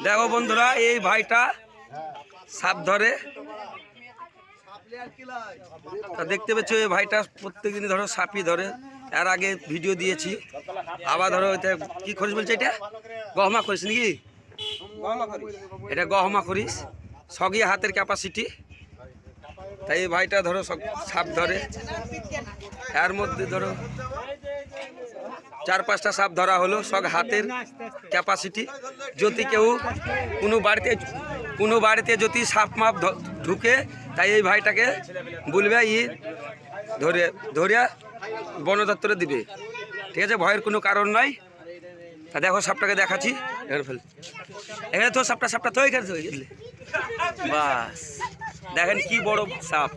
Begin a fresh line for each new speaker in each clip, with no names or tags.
দেখো বন্ধুরা, এই ভাইটা সাপ ধরে, দেখতে পেয়েছো এই ভাইটা প্রত্যেকদিন ধরো সাপই ধরে। এর আগে ভিডিও দিয়েছি, আবার ধরো এটা কি করিস বলছে, এটা গহমা করিস নাকি? এটা গহমা করিস, সগই হাতের ক্যাপাসিটি। তাই এই ভাইটা ধরো সব সাপ ধরে। এর মধ্যে ধরো 4-5টা সাপ ধরা হলো, সব হাতের ক্যাপাসিটি। যদি কেউ কোনো বাড়িতে যদি সাপ মাপ ঢুকে, তাই এই ভাইটাকে বলবে ধরিয়া বন দপ্তরে দিবে। ঠিক আছে, ভয়ের কোনো কারণ নাই। তা দেখো সাপটাকে দেখাচ্ছি, এখানে তো সাপটা তো এখানে বাস, দেখেন কি বড় সাপ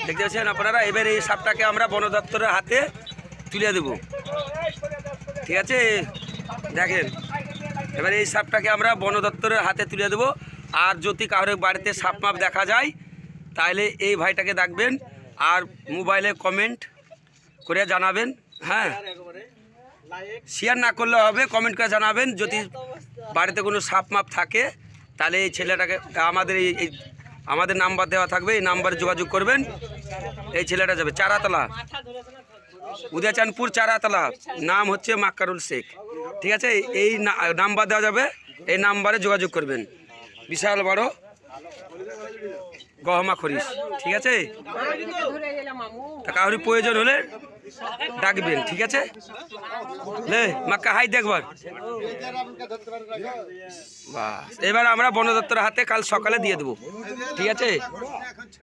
দেখতে পাচ্ছেন আপনারা। এবার এই সাপটাকে আমরা বন দপ্তরের হাতে তুলে দেব। ঠিক আছে, দেখেন এবার এই সাপটাকে আমরা বন দপ্তরের হাতে তুলে দেব। আর যদি কারোর বাড়িতে সাপ মাপ দেখা যায়, তাহলে এই ভাইটাকে ডাকবেন আর মোবাইলে কমেন্ট করে জানাবেন। হ্যাঁ, শেয়ার না করলে হবে, কমেন্ট করে জানাবেন। যদি বাড়িতে কোনো সাপ মাপ থাকে, তাহলে এই ছেলেটাকে আমাদের নাম্বার দেওয়া থাকবে, এই নাম্বারে যোগাযোগ করবেন। এই ছেলেটা যাবে চারাতলা, উদয়চানপুর চারাতলা, নাম হচ্ছে মাক্কারুল শেখ। ঠিক আছে, এই নাম্বার দেওয়া যাবে, এই নাম্বারে যোগাযোগ করবেন। বিশাল বড় গহমা খরিস। ঠিক আছে, কাউরি প্রয়োজন হলে ডাকবেন। ঠিক আছে, মাক্কা হাই দেখবার। বাস, এবার আমরা বন দপ্তরের হাতে কাল সকালে দিয়ে দেবো। ঠিক আছে।